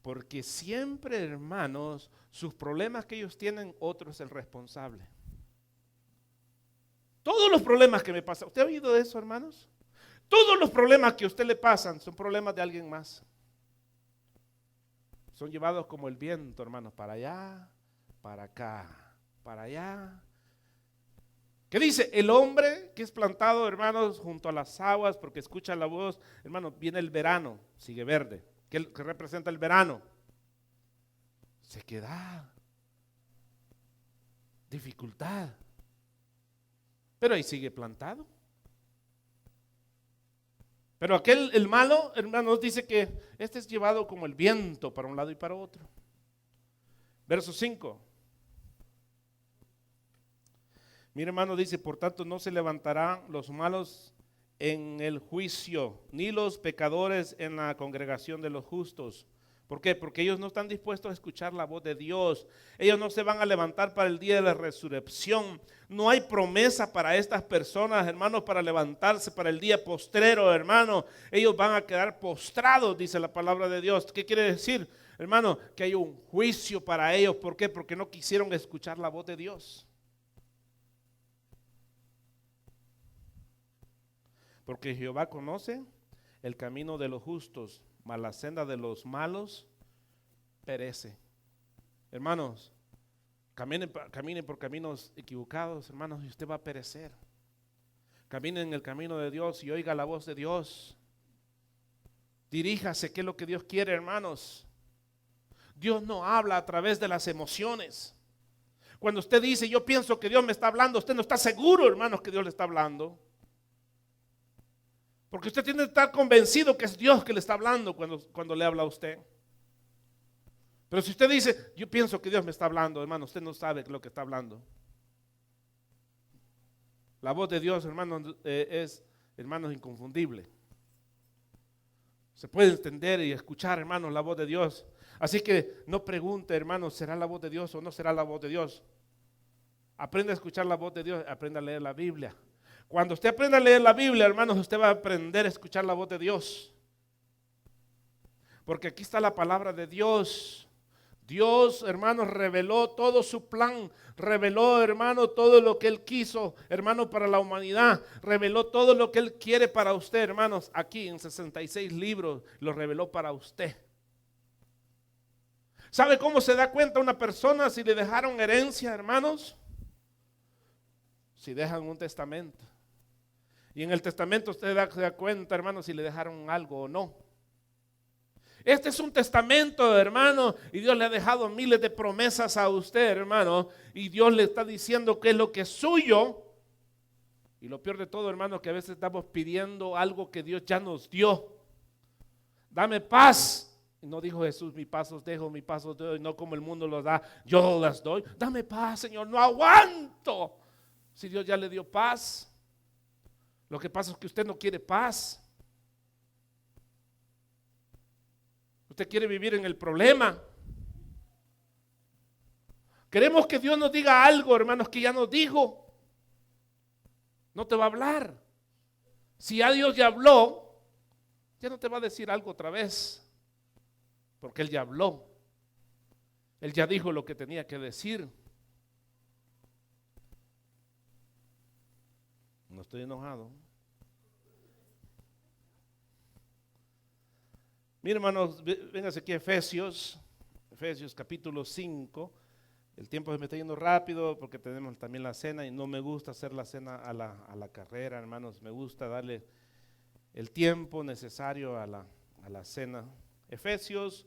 Porque siempre, hermanos, sus problemas que ellos tienen, otro es el responsable. Todos los problemas que me pasan, ¿usted ha oído eso, hermanos? Todos los problemas que a usted le pasan son problemas de alguien más. Son llevados como el viento, hermanos, para allá, para acá, para allá. ¿Qué dice? El hombre que es plantado, hermanos, junto a las aguas, porque escucha la voz, hermanos, viene el verano, sigue verde. ¿Qué representa el verano? Sequedad, dificultad. Pero ahí sigue plantado. Pero el malo, hermanos, dice que este es llevado como el viento para un lado y para otro. Verso 5. Mira, hermano, dice, por tanto no se levantarán los malos en el juicio, ni los pecadores en la congregación de los justos. ¿Por qué? Porque ellos no están dispuestos a escuchar la voz de Dios. Ellos no se van a levantar para el día de la resurrección. No hay promesa para estas personas, hermanos, para levantarse para el día postrero, hermano. Ellos van a quedar postrados, dice la palabra de Dios. ¿Qué quiere decir, hermano? Que hay un juicio para ellos. ¿Por qué? Porque no quisieron escuchar la voz de Dios. Porque Jehová conoce el camino de los justos, mas la senda de los malos perece. Hermanos, caminen por caminos equivocados, hermanos, y usted va a perecer. Caminen en el camino de Dios y oiga la voz de Dios. Diríjase qué es lo que Dios quiere, hermanos. Dios no habla a través de las emociones. Cuando usted dice, yo pienso que Dios me está hablando, usted no está seguro, hermanos, que Dios le está hablando. Porque usted tiene que estar convencido que es Dios que le está hablando cuando le habla a usted. Pero si usted dice, yo pienso que Dios me está hablando, hermano, usted no sabe lo que está hablando. La voz de Dios, hermano, es, hermanos, inconfundible. Se puede entender y escuchar, hermanos, la voz de Dios. Así que no pregunte, hermanos, ¿será la voz de Dios o no será la voz de Dios? Aprenda a escuchar la voz de Dios, aprenda a leer la Biblia. Cuando usted aprenda a leer la Biblia, hermanos, usted va a aprender a escuchar la voz de Dios. Porque aquí está la palabra de Dios. Dios, hermanos, reveló todo su plan. Reveló, hermano, todo lo que Él quiso, hermano, para la humanidad. Reveló todo lo que Él quiere para usted, hermanos. Aquí en 66 libros lo reveló para usted. ¿Sabe cómo se da cuenta una persona si le dejaron herencia, hermanos? Si dejan un testamento. Y en el testamento usted se da cuenta, hermano, si le dejaron algo o no. Este es un testamento, hermano, y Dios le ha dejado miles de promesas a usted, hermano, y Dios le está diciendo qué es lo que es suyo. Y lo peor de todo, hermano, que a veces estamos pidiendo algo que Dios ya nos dio. Dame paz. Y no dijo Jesús, mi paz os dejo, mi paz os doy, no como el mundo los da, yo las doy. Dame paz, Señor, no aguanto. Si Dios ya le dio paz. Lo que pasa es que usted no quiere paz. Usted quiere vivir en el problema. Queremos que Dios nos diga algo, hermanos, que ya nos dijo. No te va a hablar. Si ya Dios ya habló, ya no te va a decir algo otra vez. Porque Él ya habló. Él ya dijo lo que tenía que decir. No estoy enojado. Mira, hermanos, véngase aquí a Efesios capítulo 5. El tiempo se me está yendo rápido porque tenemos también la cena y no me gusta hacer la cena a la carrera, hermanos. Me gusta darle el tiempo necesario a la cena. Efesios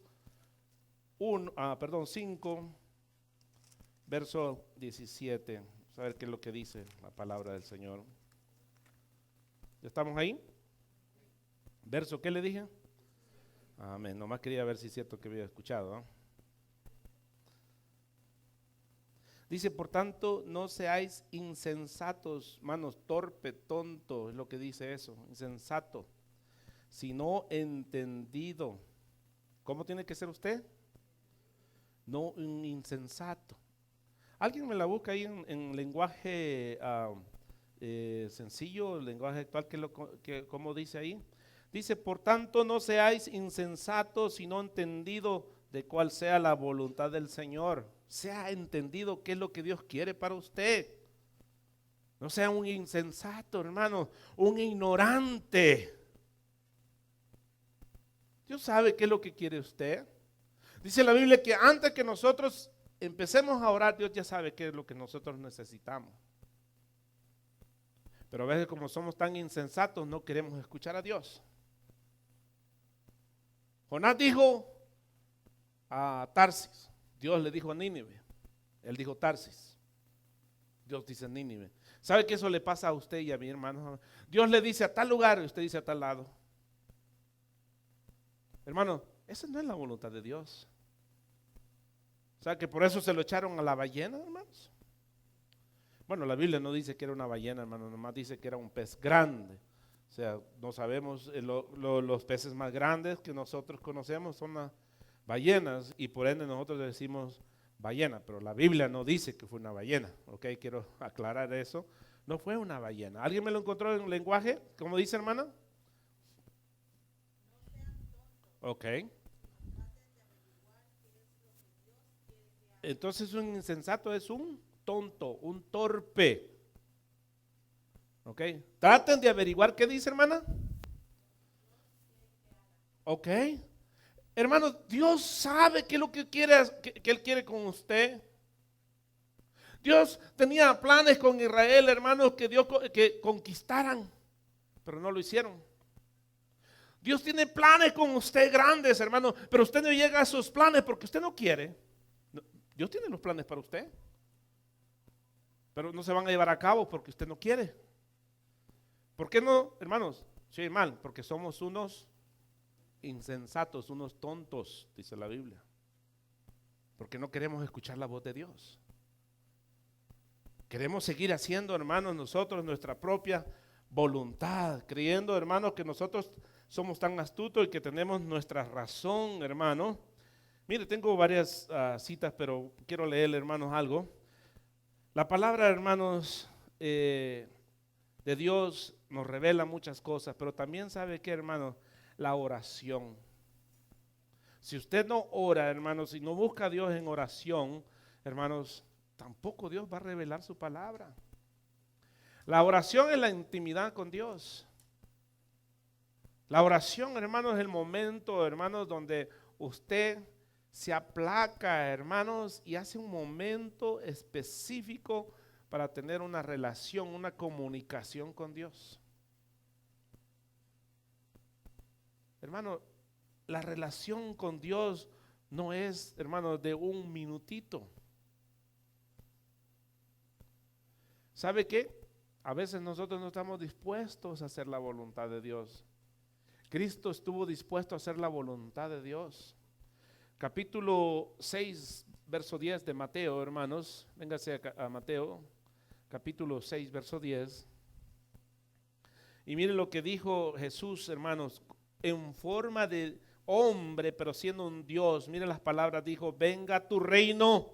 5, verso 17. Vamos a ver qué es lo que dice la palabra del Señor. ¿Ya estamos ahí? Verso, ¿qué le dije? Amén. Nomás quería ver si es cierto que había escuchado, ¿no? Dice, por tanto, no seáis insensatos, manos, torpe, tonto, es lo que dice eso, insensato, sino entendido. ¿Cómo tiene que ser usted? No un insensato. Alguien me la busca ahí en lenguaje sencillo, lenguaje actual, ¿cómo dice ahí? Dice, por tanto, no seáis insensatos, sino entendido de cuál sea la voluntad del Señor. Sea entendido qué es lo que Dios quiere para usted. No sea un insensato, hermano, un ignorante. Dios sabe qué es lo que quiere usted. Dice la Biblia que antes que nosotros empecemos a orar, Dios ya sabe qué es lo que nosotros necesitamos. Pero a veces como somos tan insensatos, no queremos escuchar a Dios. Jonás dijo a Tarsis, Dios le dijo a Nínive, él dijo Tarsis, Dios dice Nínive. ¿Sabe que eso le pasa a usted y a mi hermano? Dios le dice a tal lugar y usted dice a tal lado. Hermano, esa no es la voluntad de Dios. ¿Sabe que por eso se lo echaron a la ballena, hermanos? Bueno, la Biblia no dice que era una ballena, hermano, nomás dice que era un pez grande. O sea, no sabemos, los peces más grandes que nosotros conocemos son las ballenas y por ende nosotros decimos ballena, pero la Biblia no dice que fue una ballena, ¿ok? Quiero aclarar eso. No fue una ballena. ¿Alguien me lo encontró en lenguaje? ¿Cómo dice, hermana? Ok. Entonces un insensato es un tonto, un torpe. Ok. Traten de averiguar qué dice, hermana. Ok. Hermano, Dios sabe qué es lo que quiere, que Él quiere con usted. Dios tenía planes con Israel, hermanos, que conquistaran, pero no lo hicieron. Dios tiene planes con usted grandes, hermano, pero usted no llega a esos planes porque usted no quiere. Dios tiene los planes para usted, pero no se van a llevar a cabo porque usted no quiere. ¿Por qué no, hermanos? Sí, mal, porque somos unos insensatos, unos tontos, dice la Biblia. Porque no queremos escuchar la voz de Dios. Queremos seguir haciendo, hermanos, nosotros nuestra propia voluntad, creyendo, hermanos, que nosotros somos tan astutos y que tenemos nuestra razón, hermano. Mire, tengo varias citas, pero quiero leerle, hermanos, algo. La palabra, hermanos, de Dios nos revela muchas cosas, pero también sabe que, hermanos, la oración. Si usted no ora, hermanos, si no busca a Dios en oración, hermanos, tampoco Dios va a revelar su palabra. La oración es la intimidad con Dios. La oración, hermanos, es el momento, hermanos, donde usted se aplaca, hermanos, y hace un momento específico para tener una relación, una comunicación con Dios. Hermano, la relación con Dios no es, hermano, de un minutito. ¿Sabe qué? A veces nosotros no estamos dispuestos a hacer la voluntad de Dios. Cristo estuvo dispuesto a hacer la voluntad de Dios. Capítulo 6, verso 10 de Mateo, hermanos. Véngase a Mateo, capítulo 6, verso 10. Y miren lo que dijo Jesús, hermanos, en forma de hombre, pero siendo un Dios. Miren las palabras, dijo, venga tu reino,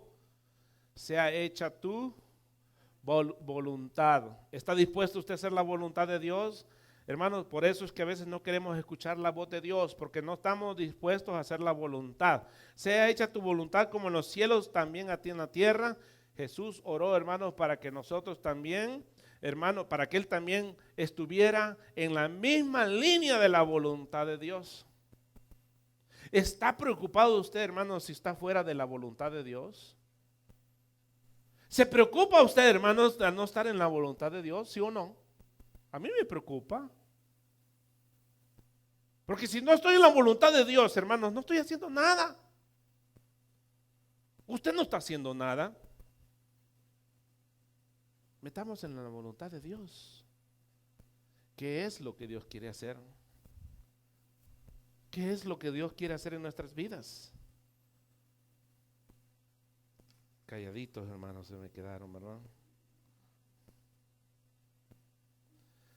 sea hecha tu voluntad. ¿Está dispuesto usted a hacer la voluntad de Dios? Hermanos, por eso es que a veces no queremos escuchar la voz de Dios, porque no estamos dispuestos a hacer la voluntad. Sea hecha tu voluntad como en los cielos, también a ti en la tierra. Jesús oró, hermanos, para que nosotros también, hermanos, para que Él también estuviera en la misma línea de la voluntad de Dios. ¿Está preocupado usted, hermanos, si está fuera de la voluntad de Dios? ¿Se preocupa usted, hermanos, de no estar en la voluntad de Dios, sí o no? A mí me preocupa. Porque si no estoy en la voluntad de Dios, hermanos, no estoy haciendo nada. Usted no está haciendo nada. Metamos en la voluntad de Dios. ¿Qué es lo que Dios quiere hacer? ¿Qué es lo que Dios quiere hacer en nuestras vidas? calladitos, hermanos, se me quedaron, ¿verdad?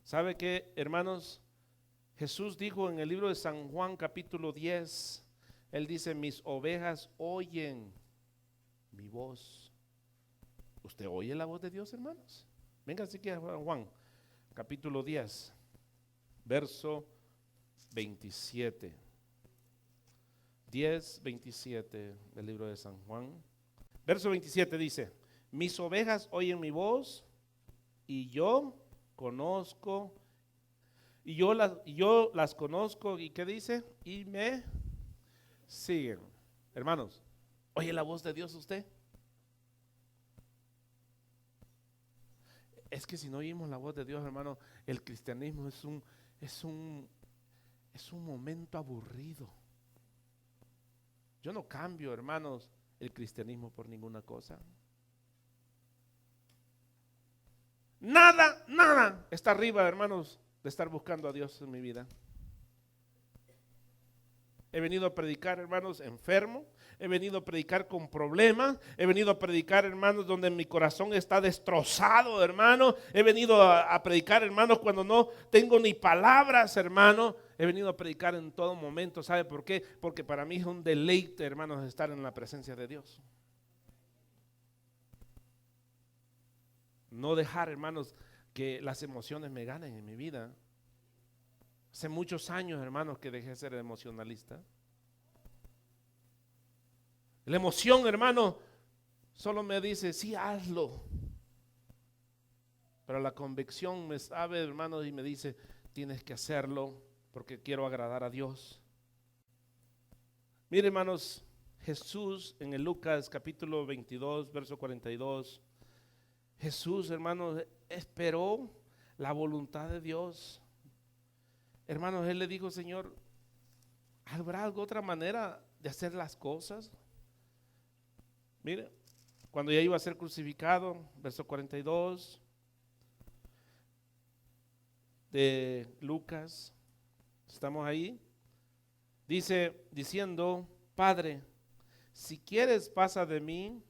¿Sabe qué, hermanos? Jesús dijo en el libro de San Juan capítulo 10, Él dice, mis ovejas oyen mi voz. ¿Usted oye la voz de Dios, hermanos? Venga, así que a Juan capítulo 10, verso 27. 10, 27 del libro de San Juan. Verso 27 dice, mis ovejas oyen mi voz y yo conozco, y yo las conozco, ¿y qué dice? Y me siguen. Hermanos, ¿oye la voz de Dios usted? Es que si no oímos la voz de Dios, hermano, el cristianismo es un momento aburrido. Yo no cambio, hermanos, el cristianismo por ninguna cosa. Nada está arriba, hermanos, de estar buscando a Dios en mi vida. He venido a predicar, hermanos, enfermo. He venido a predicar con problemas. He venido a predicar, hermanos, donde mi corazón está destrozado, hermano. He venido a predicar, hermanos, cuando no tengo ni palabras, hermano. He venido a predicar en todo momento. ¿Sabe por qué? Porque para mí es un deleite, hermanos, estar en la presencia de Dios. No dejar, hermanos, que las emociones me ganen en mi vida. Hace muchos años, hermanos, que dejé de ser emocionalista. La emoción, hermano, solo me dice, sí, hazlo. Pero la convicción me sabe, hermano, y me dice, tienes que hacerlo porque quiero agradar a Dios. Mire, hermanos, Jesús en el Lucas capítulo 22, verso 42, Jesús, hermanos, esperó la voluntad de Dios. Hermanos, Él le dijo, Señor, ¿habrá otra manera de hacer las cosas? Mire, cuando ya iba a ser crucificado, verso 42 de Lucas, estamos ahí, diciendo, Padre, si quieres pasa de mí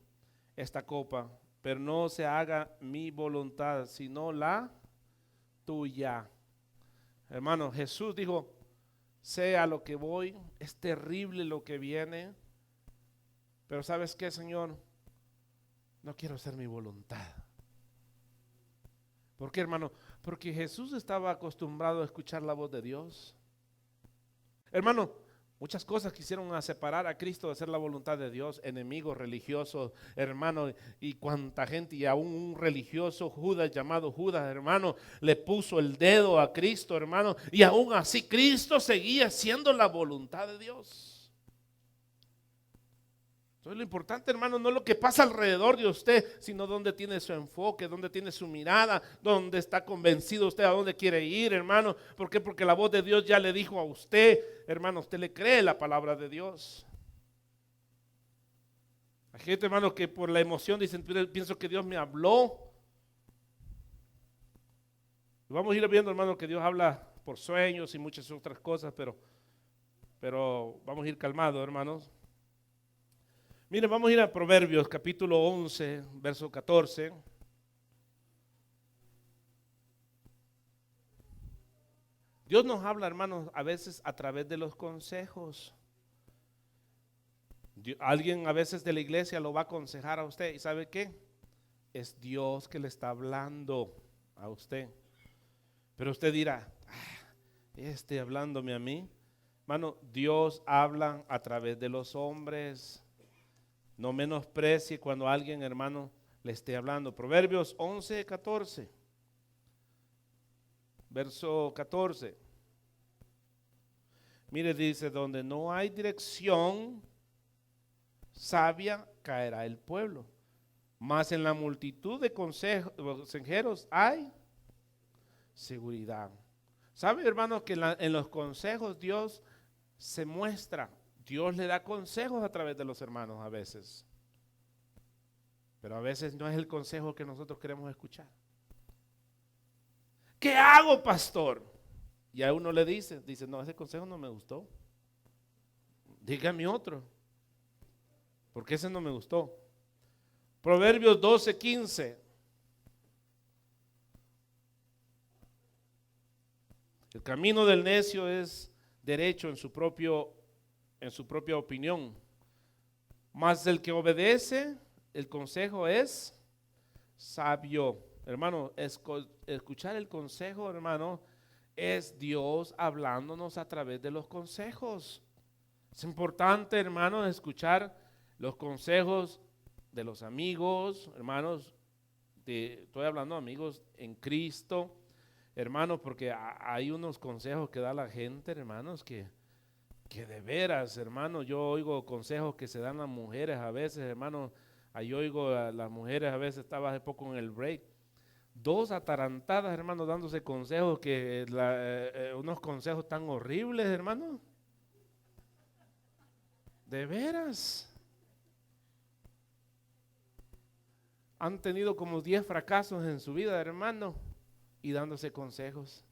esta copa, pero no se haga mi voluntad, sino la tuya. Hermano, Jesús dijo, sé a lo que voy, es terrible lo que viene, pero ¿sabes qué, Señor? No quiero hacer mi voluntad. ¿Por qué, hermano? Porque Jesús estaba acostumbrado a escuchar la voz de Dios. Hermano, muchas cosas quisieron separar a Cristo de hacer la voluntad de Dios, enemigos religiosos, hermano, y cuánta gente, y aún un religioso Judas llamado Judas, hermano, le puso el dedo a Cristo, hermano, y aún así Cristo seguía haciendo la voluntad de Dios. Entonces lo importante, hermano, no es lo que pasa alrededor de usted, sino dónde tiene su enfoque, dónde tiene su mirada, dónde está convencido usted a dónde quiere ir, hermano. ¿Por qué? Porque la voz de Dios ya le dijo a usted, hermano, usted le cree la palabra de Dios. Hay gente, hermano, que por la emoción dicen, pienso que Dios me habló. Vamos a ir viendo, hermano, que Dios habla por sueños y muchas otras cosas, pero vamos a ir calmados, hermanos. Miren, vamos a ir a Proverbios capítulo 11, verso 14. Dios nos habla, hermanos, a veces a través de los consejos. Alguien a veces de la iglesia lo va a aconsejar a usted, ¿y sabe qué? Es Dios que le está hablando a usted. Pero usted dirá, hablándome a mí. Hermano, Dios habla a través de los hombres. No menosprecie cuando alguien, hermano, le esté hablando. Proverbios 11, 14. Verso 14. Mire, dice, donde no hay dirección sabia caerá el pueblo, mas en la multitud de consejeros hay seguridad. ¿Sabe, hermano, que en los consejos Dios se muestra? Dios le da consejos a través de los hermanos a veces, pero a veces no es el consejo que nosotros queremos escuchar. ¿Qué hago, pastor? Y a uno le dice, no, ese consejo no me gustó. Dígame otro, porque ese no me gustó. Proverbios 12:15. El camino del necio es derecho en su propia opinión, mas el que obedece el consejo es sabio. Hermano, escuchar el consejo, hermano, es Dios hablándonos a través de los consejos. Es importante, hermano, escuchar los consejos de los amigos, hermanos, estoy hablando de amigos en Cristo, hermanos, porque hay unos consejos que da la gente, hermanos, que de veras, hermanos, yo oigo consejos que se dan las mujeres a veces, hermanos, ahí oigo a las mujeres a veces, estaba hace poco en el break, dos atarantadas, hermanos, dándose consejos unos consejos tan horribles, hermanos. De veras. Han tenido como 10 fracasos en su vida, hermano, y dándose consejos.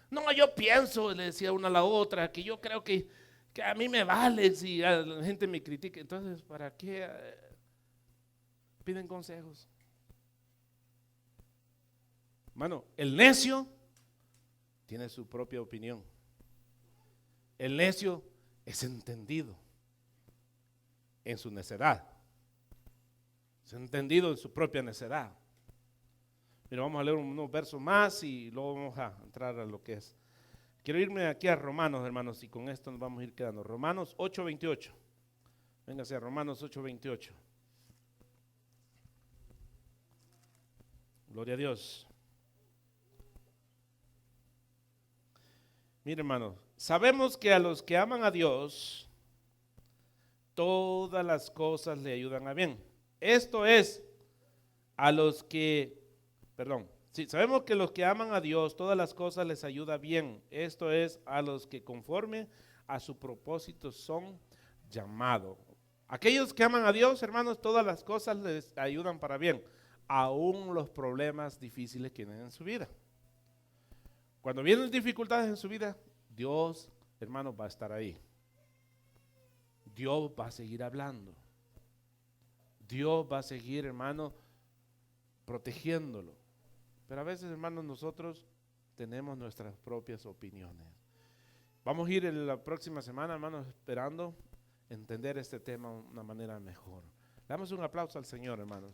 No, yo pienso, le decía una a la otra, que yo creo que a mí me vale si la gente me critica. Entonces, ¿para qué piden consejos? Hermano, el necio tiene su propia opinión. El necio es entendido en su necedad. Es entendido en su propia necedad. Mira, vamos a leer unos versos más y luego vamos a entrar a lo que es. Quiero irme aquí a Romanos, hermanos, y con esto nos vamos a ir quedando. Romanos 8:28. Véngase a Romanos 8:28. Gloria a Dios. Mire, hermanos, sabemos que a los que aman a Dios, todas las cosas le ayudan a bien. Esto es, a los que, sí, sabemos que los que aman a Dios, todas las cosas les ayuda bien. Esto es, a los que conforme a su propósito son llamados. Aquellos que aman a Dios, hermanos, todas las cosas les ayudan para bien, aún los problemas difíciles que tienen en su vida. Cuando vienen dificultades en su vida, Dios, hermanos, va a estar ahí. Dios va a seguir hablando. Dios va a seguir, hermano, protegiéndolo. Pero a veces, hermanos, nosotros tenemos nuestras propias opiniones. Vamos a ir en la próxima semana, hermanos, esperando entender este tema de una manera mejor. Damos un aplauso al Señor, hermanos.